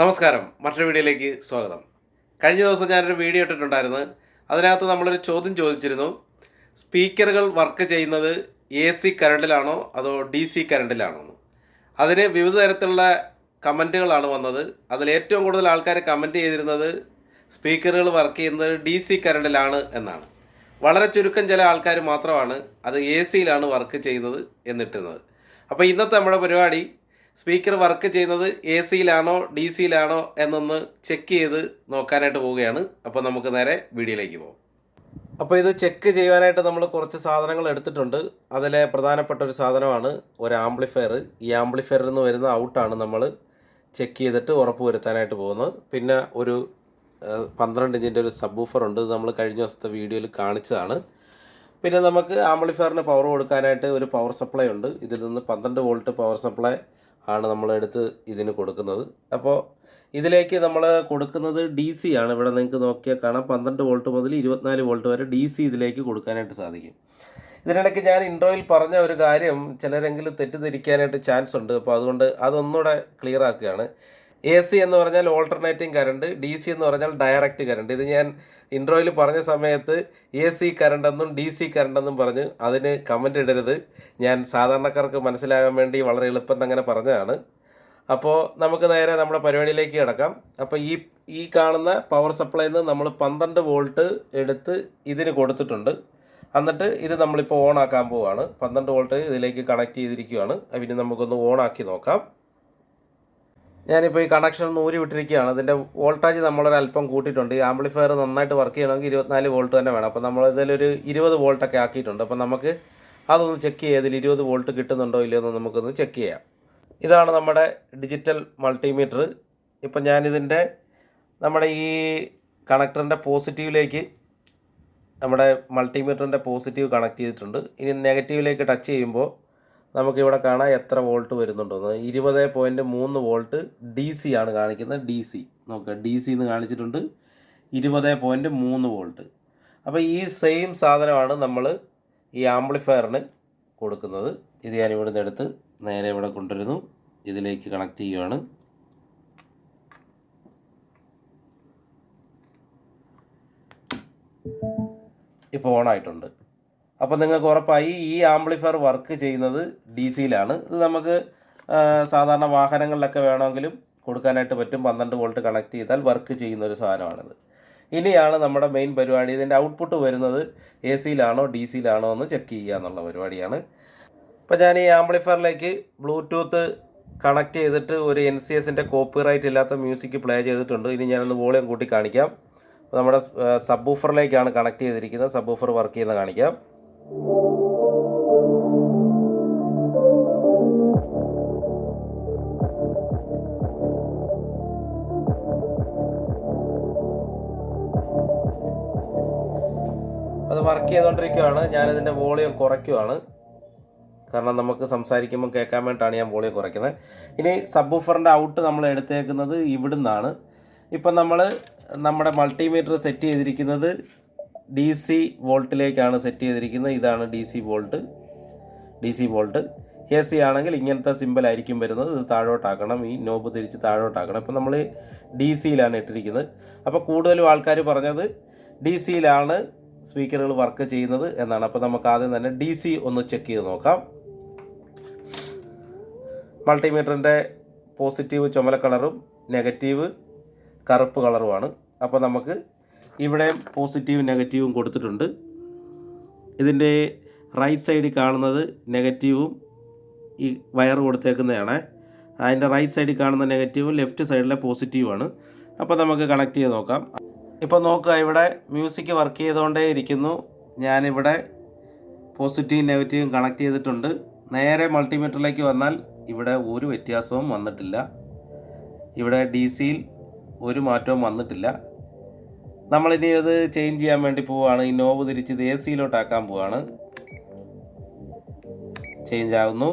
നമസ്കാരം. മറ്റൊരു വീഡിയോയിലേക്ക് സ്വാഗതം. കഴിഞ്ഞ ദിവസം ഞാനൊരു വീഡിയോ ഇട്ടിട്ടുണ്ടായിരുന്നു. അതിനകത്ത് നമ്മളൊരു ചോദ്യം ചോദിച്ചിരുന്നു. സ്പീക്കറുകൾ വർക്ക് ചെയ്യുന്നത് AC കറണ്ടിലാണോ അതോ DC കറണ്ടിലാണോ എന്ന്. അതിന് വിവിധ തരത്തിലുള്ള കമൻറ്റുകളാണ് വന്നത്. അതിലേറ്റവും കൂടുതൽ ആൾക്കാർ കമൻറ്റ് ചെയ്തിരുന്നത് സ്പീക്കറുകൾ വർക്ക് ചെയ്യുന്നത് DC കറണ്ടിലാണ് എന്നാണ്. വളരെ ചുരുക്കം ചില ആൾക്കാർ മാത്രമാണ് അത് ACയിലാണ് വർക്ക് ചെയ്യുന്നത് എന്നിട്ടുന്നത്. അപ്പോൾ ഇന്നത്തെ നമ്മുടെ പരിപാടി സ്പീക്കർ വർക്ക് ചെയ്യുന്നത് AC-യിലാണോ DC-യിലാണോ എന്നൊന്ന് ചെക്ക് ചെയ്ത് നോക്കാനായിട്ട് പോവുകയാണ്. അപ്പോൾ നമുക്ക് നേരെ വീഡിയോയിലേക്ക് പോകാം. അപ്പോൾ ഇത് ചെക്ക് ചെയ്യാനായിട്ട് നമ്മൾ കുറച്ച് സാധനങ്ങൾ എടുത്തിട്ടുണ്ട്. അതിലെ പ്രധാനപ്പെട്ട ഒരു സാധനമാണ് ഒരു ആംപ്ലിഫയർ. ഈ ആംപ്ലിഫയറിൽ നിന്ന് വരുന്ന ഔട്ടാണ് നമ്മൾ ചെക്ക് ചെയ്തിട്ട് ഉറപ്പ് വരുത്താനായിട്ട് പോകുന്നത്. പിന്നെ ഒരു 12 ഇഞ്ചിൻ്റെ ഒരു സബ്വൂഫർ ഉണ്ട്. ഇത് നമ്മൾ കഴിഞ്ഞ ദിവസത്തെ വീഡിയോയിൽ കാണിച്ചതാണ്. പിന്നെ നമുക്ക് ആംപ്ലിഫയറിന് പവർ കൊടുക്കാനായിട്ട് ഒരു പവർ സപ്ലൈ ഉണ്ട്. ഇതിൽ നിന്ന് 12 വോൾട്ട് പവർ സപ്ലൈ ആണ് നമ്മളെടുത്ത് ഇതിന് കൊടുക്കുന്നത്. അപ്പോൾ ഇതിലേക്ക് നമ്മൾ കൊടുക്കുന്നത് DC ആണ്. ഇവിടെ നിങ്ങൾക്ക് നോക്കിയാൽ കാണാം 12 വോൾട്ട് മുതൽ 24 വോൾട്ട് വരെ DC ഇതിലേക്ക് കൊടുക്കാനായിട്ട് സാധിക്കും. ഇതിനിടയ്ക്ക് ഞാൻ ഇൻട്രോയിൽ പറഞ്ഞ ഒരു കാര്യം ചിലരെങ്കിലും തെറ്റിദ്ധരിക്കാനായിട്ട് ചാൻസ് ഉണ്ട്. അപ്പോൾ അതുകൊണ്ട് അതൊന്നുകൂടെ ക്ലിയർ ആക്കുകയാണ്. AC എന്ന് പറഞ്ഞാൽ ഓൾട്ടർനേറ്റിംഗ് കറണ്ട്, DC എന്ന് പറഞ്ഞാൽ ഡയറക്റ്റ് കറണ്ട്. ഇത് ഞാൻ ഇൻട്രോയിൽ പറഞ്ഞ സമയത്ത് AC കറണ്ടെന്നും DC കറണ്ടെന്നും പറഞ്ഞ് അതിന് കമൻ്റ് ഇടരുത്. ഞാൻ സാധാരണക്കാർക്ക് മനസ്സിലാകാൻ വേണ്ടി വളരെ എളുപ്പം അങ്ങനെ പറഞ്ഞതാണ്. അപ്പോൾ നമുക്ക് നേരെ നമ്മുടെ പരിപാടിയിലേക്ക് കിടക്കാം. അപ്പോൾ ഈ കാണുന്ന പവർ സപ്ലൈയിൽ നിന്ന് നമ്മൾ 12 വോൾട്ട് എടുത്ത് ഇതിന് കൊടുത്തിട്ടുണ്ട്. എന്നിട്ട് ഇത് നമ്മളിപ്പോൾ ഓൺ ആക്കാൻ പോവുകയാണ്. 12 വോൾട്ട് ഇതിലേക്ക് കണക്ട് ചെയ്തിരിക്കുകയാണ്. പിന്നെ നമുക്കൊന്ന് ഓൺ ആക്കി നോക്കാം. ഞാനിപ്പോൾ ഈ കണക്ഷൻ ഊരി വിട്ടിരിക്കുകയാണ്. ഇതിൻ്റെ വോൾട്ടേജ് നമ്മളൊരല്പം കൂട്ടിയിട്ടുണ്ട്. ഈ ആംപ്ലിഫയർ നന്നായിട്ട് വർക്ക് ചെയ്യണമെങ്കിൽ 24 വോൾട്ട് തന്നെ വേണം. അപ്പോൾ നമ്മൾ ഇതിലൊരു 20 വോൾട്ടൊക്കെ ആക്കിയിട്ടുണ്ട്. അപ്പോൾ നമുക്ക് അതൊന്ന് ചെക്ക് ചെയ്യാം. ഇതിൽ 20 വോൾട്ട് കിട്ടുന്നുണ്ടോ ഇല്ലയോ എന്ന് നമുക്കൊന്ന് ചെക്ക് ചെയ്യാം. ഇതാണ് നമ്മുടെ ഡിജിറ്റൽ മൾട്ടിമീറ്റർ. ഇപ്പം ഞാനിതിൻ്റെ നമ്മുടെ ഈ കണക്ടറിൻ്റെ പോസിറ്റീവിലേക്ക് നമ്മുടെ മൾട്ടിമീറ്ററിൻ്റെ പോസിറ്റീവ് കണക്ട് ചെയ്തിട്ടുണ്ട്. ഇനി നെഗറ്റീവിലേക്ക് ടച്ച് ചെയ്യുമ്പോൾ നമുക്കിവിടെ കാണാം എത്ര വോൾട്ട് വരുന്നുണ്ടെന്ന്. 20.3 വോൾട്ട് DC ആണ് കാണിക്കുന്നത്. DC നോക്കുക, DC എന്ന് കാണിച്ചിട്ടുണ്ട് 20.3 വോൾട്ട്. അപ്പോൾ ഈ സെയിം സാധനമാണ് നമ്മൾ ഈ ആംപ്ലിഫയറിന് കൊടുക്കുന്നത്. ഇത് ഞാൻ ഇവിടെ നിന്ന് എടുത്ത് നേരെ ഇവിടെ കൊണ്ടുവരുന്നു. ഇതിലേക്ക് കണക്ട് ചെയ്യുകയാണ്. ഇപ്പോൾ ഓണായിട്ടുണ്ട്. അപ്പോൾ നിങ്ങൾക്ക് ഉറപ്പായി ഈ ആംപ്ലിഫയർ വർക്ക് ചെയ്യുന്നത് DC-യിലാണ്. ഇത് നമുക്ക് സാധാരണ വാഹനങ്ങളിലൊക്കെ വേണമെങ്കിലും കൊടുക്കാനായിട്ട് പറ്റും. 12 വോൾട്ട് കണക്ട് ചെയ്താൽ വർക്ക് ചെയ്യുന്ന ഒരു സാധനമാണിത്. ഇനിയാണ് നമ്മുടെ മെയിൻ പരിപാടി. ഇതിൻ്റെ ഔട്ട്പുട്ട് വരുന്നത് AC-യിലാണോ DC-യിലാണോ എന്ന് ചെക്ക് ചെയ്യുക എന്നുള്ള പരിപാടിയാണ്. അപ്പോൾ ഞാൻ ഈ ആംപ്ലിഫയറിലേക്ക് ബ്ലൂടൂത്ത് കണക്ട് ചെയ്തിട്ട് ഒരു NCSൻ്റെ കോപ്പിറൈറ്റ് ഇല്ലാത്ത മ്യൂസിക് പ്ലേ ചെയ്തിട്ടുണ്ട്. ഇനി ഞാനൊന്ന് വോളിയം കൂട്ടി കാണിക്കാം. നമ്മുടെ സബ്വൂഫറിലേക്കാണ് കണക്ട് ചെയ്തിരിക്കുന്നത്. സബ്വൂഫർ വർക്ക് ചെയ്യുന്ന കാണിക്കാം. അത് വർക്ക് ചെയ്തുകൊണ്ടിരിക്കുകയാണ്. ഞാനിതിൻ്റെ വോളിയം കുറയ്ക്കുകയാണ്. കാരണം നമുക്ക് സംസാരിക്കുമ്പോൾ കേൾക്കാൻ വേണ്ടിയിട്ടാണ് ഞാൻ വോളിയം കുറയ്ക്കുന്നത്. ഇനി സബ്വൂഫറിൻ്റെ ഔട്ട് നമ്മൾ എടുത്തേക്കുന്നത് ഇവിടുന്നാണ്. ഇപ്പം നമ്മൾ നമ്മുടെ മൾട്ടിമീറ്റർ സെറ്റ് ചെയ്തിരിക്കുന്നത് DC വോൾട്ടിലേക്കാണ് സെറ്റ് ചെയ്തിരിക്കുന്നത്. ഇതാണ് DC വോൾട്ട്. AC ആണെങ്കിൽ ഇങ്ങനത്തെ സിമ്പിളായിരിക്കും വരുന്നത്. ഇത് താഴോട്ടാക്കണം, ഈ നോബ് തിരിച്ച് താഴോട്ടാക്കണം. ഇപ്പം നമ്മൾ DC-യിലാണ് ഇട്ടിരിക്കുന്നത്. അപ്പോൾ കൂടുതലും ആൾക്കാർ പറഞ്ഞത് DC-യിലാണ് സ്പീക്കറുകൾ വർക്ക് ചെയ്യുന്നത് എന്നാണ്. അപ്പോൾ നമുക്ക് ആദ്യം തന്നെ DC ഒന്ന് ചെക്ക് ചെയ്ത് നോക്കാം. മൾട്ടിമീറ്ററിൻ്റെ പോസിറ്റീവ് ചുമല കളറും നെഗറ്റീവ് കറുപ്പ് കളറുമാണ്. അപ്പോൾ നമുക്ക് ഇവിടെ പോസിറ്റീവ് നെഗറ്റീവും കൊടുത്തിട്ടുണ്ട്. ഇതിൻ്റെ റൈറ്റ് സൈഡിൽ കാണുന്നത് നെഗറ്റീവും ഈ വയർ കൊടുത്തേക്കുന്നതാണ്. അതിൻ്റെ റൈറ്റ് സൈഡിൽ കാണുന്ന നെഗറ്റീവും ലെഫ്റ്റ് സൈഡിലെ പോസിറ്റീവാണ്. അപ്പോൾ നമുക്ക് കണക്ട് ചെയ്ത് നോക്കാം. ഇപ്പോൾ നോക്കുക, ഇവിടെ മ്യൂസിക് വർക്ക് ചെയ്തുകൊണ്ടേ ഇരിക്കുന്നു. ഞാനിവിടെ പോസിറ്റീവും നെഗറ്റീവും കണക്ട് ചെയ്തിട്ടുണ്ട്. നേരെ മൾട്ടിമീറ്ററിലേക്ക് വന്നാൽ ഇവിടെ ഒരു വ്യത്യാസവും വന്നിട്ടില്ല. ഇവിടെ DC-യിൽ ഒരു മാറ്റവും വന്നിട്ടില്ല. നമ്മളിനി അത് ചേഞ്ച് ചെയ്യാൻ വേണ്ടി പോവുകയാണ്. ഈ നോബ് തിരിച്ച് ഇത് AC-യിലോട്ടാക്കാൻ പോവുകയാണ്. ചേഞ്ച് ആകുന്നു.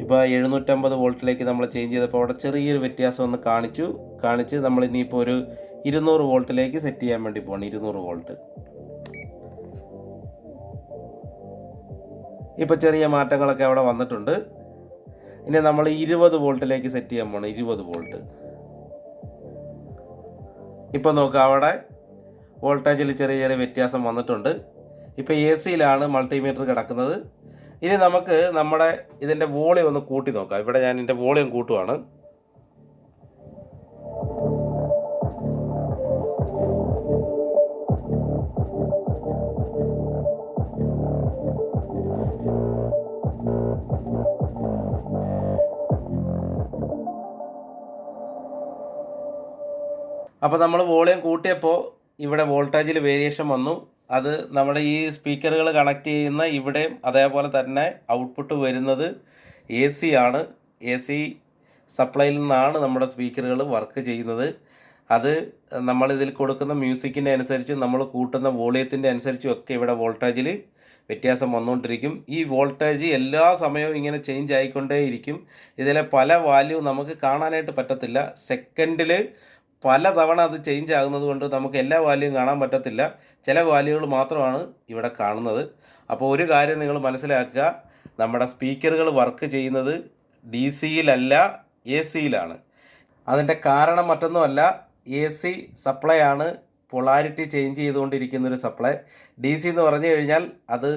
ഇപ്പോൾ 750 വോൾട്ടിലേക്ക് നമ്മൾ ചേഞ്ച് ചെയ്തപ്പോൾ അവിടെ ചെറിയൊരു വ്യത്യാസം ഒന്ന് കാണിച്ച് നമ്മളിനിയിപ്പോൾ ഒരു 200 വോൾട്ടിലേക്ക് സെറ്റ് ചെയ്യാൻ വേണ്ടി പോവാണ്. 200 വോൾട്ട്. ഇപ്പോൾ ചെറിയ മാറ്റങ്ങളൊക്കെ അവിടെ വന്നിട്ടുണ്ട്. ഇനി നമ്മൾ 20 വോൾട്ടിലേക്ക് സെറ്റ് ചെയ്യാൻ പോകണം. 20 വോൾട്ട്. ഇപ്പോൾ നോക്കുക, അവിടെ വോൾട്ടേജിൽ ചെറിയ ചെറിയ വ്യത്യാസം വന്നിട്ടുണ്ട്. ഇപ്പോൾ എ സിയിലാണ് മൾട്ടിമീറ്റർ കിടക്കുന്നത്. ഇനി നമുക്ക് നമ്മുടെ ഇതിൻ്റെ വോളിയം ഒന്ന് കൂട്ടി നോക്കാം. ഇവിടെ ഞാൻ ഇതിൻ്റെ വോളിയം കൂട്ടുവാണ്. അപ്പോൾ നമ്മൾ വോളിയം കൂട്ടിയപ്പോൾ ഇവിടെ വോൾട്ടേജിൽ വേരിയേഷൻ വന്നു. അത് നമ്മുടെ ഈ സ്പീക്കറുകൾ കണക്ട് ചെയ്യുന്ന ഇവിടെയും അതേപോലെ തന്നെ ഔട്ട്പുട്ട് വരുന്നത് എ സി ആണ്. എ സി സപ്ലൈയിൽ നിന്നാണ് നമ്മുടെ സ്പീക്കറുകൾ വർക്ക് ചെയ്യുന്നത്. അത് നമ്മളിതിൽ കൊടുക്കുന്ന മ്യൂസിക്കിൻ്റെ അനുസരിച്ച് നമ്മൾ കൂട്ടുന്ന വോളിയത്തിൻ്റെ അനുസരിച്ചും ഒക്കെ ഇവിടെ വോൾട്ടേജിൽ വ്യത്യാസം വന്നുകൊണ്ടിരിക്കും. ഈ വോൾട്ടേജ് എല്ലാ സമയവും ഇങ്ങനെ ചേഞ്ച് ആയിക്കൊണ്ടേയിരിക്കും. ഇതിലെ പല വാല്യൂ നമുക്ക് കാണാനായിട്ട് പറ്റത്തില്ല. സെക്കൻഡിൽ പല തവണ അത് ചേഞ്ച് ആകുന്നത് കൊണ്ട് നമുക്ക് എല്ലാ വാല്യൂവും കാണാൻ പറ്റത്തില്ല. ചില വാല്യൂകൾ മാത്രമാണ് ഇവിടെ കാണുന്നത്. അപ്പോൾ ഒരു കാര്യം നിങ്ങൾ മനസ്സിലാക്കുക, നമ്മുടെ സ്പീക്കറുകൾ വർക്ക് ചെയ്യുന്നത് ഡി സിയിലല്ല, എ സിയിലാണ്. അതിൻ്റെ കാരണം മറ്റൊന്നുമല്ല, എ സി സപ്ലൈ ആണ് പൊളാരിറ്റി ചേഞ്ച് ചെയ്തുകൊണ്ടിരിക്കുന്നൊരു സപ്ലൈ. ഡി സി എന്ന് പറഞ്ഞു കഴിഞ്ഞാൽ അത്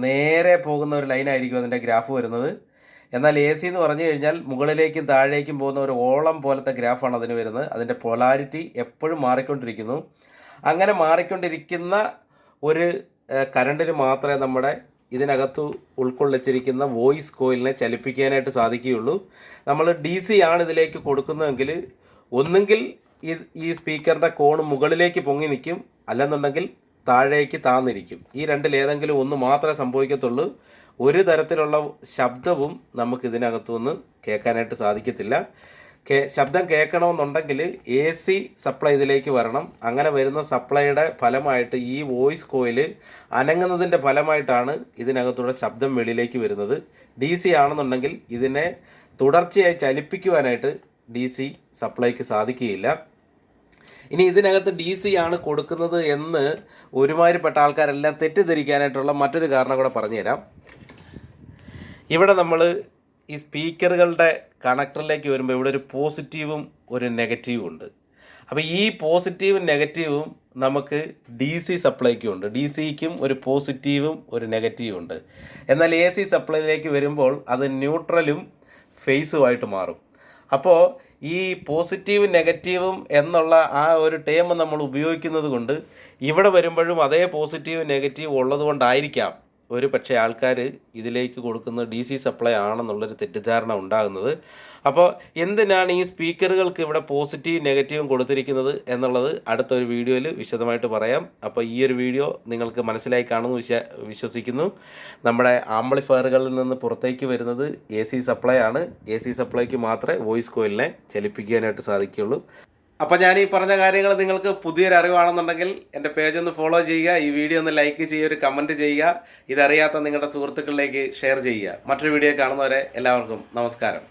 നേരെ പോകുന്ന ഒരു ലൈനായിരിക്കും അതിൻ്റെ ഗ്രാഫ് വരുന്നത്. എന്നാൽ എ സി എന്ന് പറഞ്ഞു കഴിഞ്ഞാൽ മുകളിലേക്കും താഴേക്കും പോകുന്ന ഒരു ഓളം പോലത്തെ ഗ്രാഫാണ് അതിന് വരുന്നത്. അതിൻ്റെ പൊളാരിറ്റി എപ്പോഴും മാറിക്കൊണ്ടിരിക്കുന്നു. അങ്ങനെ മാറിക്കൊണ്ടിരിക്കുന്ന ഒരു കറണ്ടിന് മാത്രമേ നമ്മുടെ ഇതിനകത്ത് ഉൾക്കൊള്ളിച്ചിരിക്കുന്ന വോയിസ് കോയിലിനെ ചലിപ്പിക്കാനായിട്ട് സാധിക്കുകയുള്ളൂ. നമ്മൾ ഡി സി ആണ് ഇതിലേക്ക് കൊടുക്കുന്നതെങ്കിൽ ഒന്നുകിൽ ഈ സ്പീക്കറിൻ്റെ കോണ് മുകളിലേക്ക് പൊങ്ങി നിൽക്കും, അല്ലെന്നുണ്ടെങ്കിൽ താഴേക്ക് താന്നിരിക്കും. ഈ രണ്ടിലേതെങ്കിലും ഒന്ന് മാത്രമേ സംഭവിക്കത്തുള്ളൂ. ഒരു തരത്തിലുള്ള ശബ്ദവും നമുക്ക് ഇതിനകത്തുനിന്ന് കേൾക്കാനായിട്ട് സാധിക്കത്തില്ല. ശബ്ദം കേൾക്കണമെന്നുണ്ടെങ്കിൽ എ സി സപ്ലൈ ഇതിലേക്ക് വരണം. അങ്ങനെ വരുന്ന സപ്ലൈയുടെ ഫലമായിട്ട് ഈ വോയിസ് കോയിൽ അനങ്ങുന്നതിൻ്റെ ഫലമായിട്ടാണ് ഇതിനകത്തൂടെ ശബ്ദം വെളിയിലേക്ക് വരുന്നത്. ഡി സി ആണെന്നുണ്ടെങ്കിൽ ഇതിനെ തുടർച്ചയായി ചലിപ്പിക്കുവാനായിട്ട് ഡി സി സപ്ലൈക്ക് സാധിക്കുകയില്ല. ഇനി ഇതിനകത്ത് ഡി സി ആണ് കൊടുക്കുന്നത് എന്ന് ഒരുമാതിരിപ്പെട്ട ആൾക്കാരെല്ലാം തെറ്റിദ്ധരിക്കാനായിട്ടുള്ള മറ്റൊരു കാരണം കൂടെ പറഞ്ഞുതരാം. ഇവിടെ നമ്മൾ ഈ സ്പീക്കറുകളുടെ കണക്ടറിലേക്ക് വരുമ്പോൾ ഇവിടെ ഒരു പോസിറ്റീവും ഒരു നെഗറ്റീവും ഉണ്ട്. അപ്പോൾ ഈ പോസിറ്റീവും നെഗറ്റീവും നമുക്ക് ഡി സി സപ്ലൈക്കും ഉണ്ട്. ഡി സിക്കും ഒരു പോസിറ്റീവും ഒരു നെഗറ്റീവും ഉണ്ട്. എന്നാൽ എ സി സപ്ലൈയിലേക്ക് വരുമ്പോൾ അത് ന്യൂട്രലും ഫേസുമായിട്ട് മാറും. അപ്പോൾ ഈ പോസിറ്റീവും നെഗറ്റീവും എന്നുള്ള ആ ഒരു ടേം നമ്മൾ ഉപയോഗിക്കുന്നത് കൊണ്ട് ഇവിടെ വരുമ്പോഴും അതേ പോസിറ്റീവ് നെഗറ്റീവ് ഉള്ളത് കൊണ്ടായിരിക്കാം ഒരു പക്ഷേ ആൾക്കാർ ഇതിലേക്ക് കൊടുക്കുന്ന ഡി സി സപ്ലൈ ആണെന്നുള്ളൊരു തെറ്റിദ്ധാരണ ഉണ്ടാകുന്നത്. അപ്പോൾ എന്തിനാണ് ഈ സ്പീക്കറുകൾക്ക് ഇവിടെ പോസിറ്റീവ് നെഗറ്റീവും കൊടുത്തിരിക്കുന്നത് എന്നുള്ളത് അടുത്തൊരു വീഡിയോയിൽ വിശദമായിട്ട് പറയാം. അപ്പോൾ ഈ ഒരു വീഡിയോ നിങ്ങൾക്ക് മനസ്സിലായി കാണുമെന്ന് വിശ്വസിക്കുന്നു. നമ്മുടെ ആംപ്ലിഫയറുകളിൽ നിന്ന് പുറത്തേക്ക് വരുന്നത് എ സി സപ്ലൈ ആണ്. എ സി സപ്ലൈക്ക് മാത്രമേ വോയിസ് കോയിലിനെ ചലിപ്പിക്കാനായിട്ട് സാധിക്കുകയുള്ളൂ. അപ്പോൾ ഞാൻ ഈ പറഞ്ഞ കാര്യങ്ങൾ നിങ്ങൾക്ക് പുതിയൊരു അറിവാണെന്നുണ്ടെങ്കിൽ എൻ്റെ പേജ് ഒന്ന് ഫോളോ ചെയ്യുക, ഈ വീഡിയോ ഒന്ന് ലൈക്ക് ചെയ്യുക, ഒരു കമൻറ്റ് ചെയ്യുക, ഇതറിയാത്ത നിങ്ങളുടെ സുഹൃത്തുക്കളിലേക്ക് ഷെയർ ചെയ്യുക. മറ്റൊരു വീഡിയോ കാണുന്നവരെ എല്ലാവർക്കും നമസ്കാരം.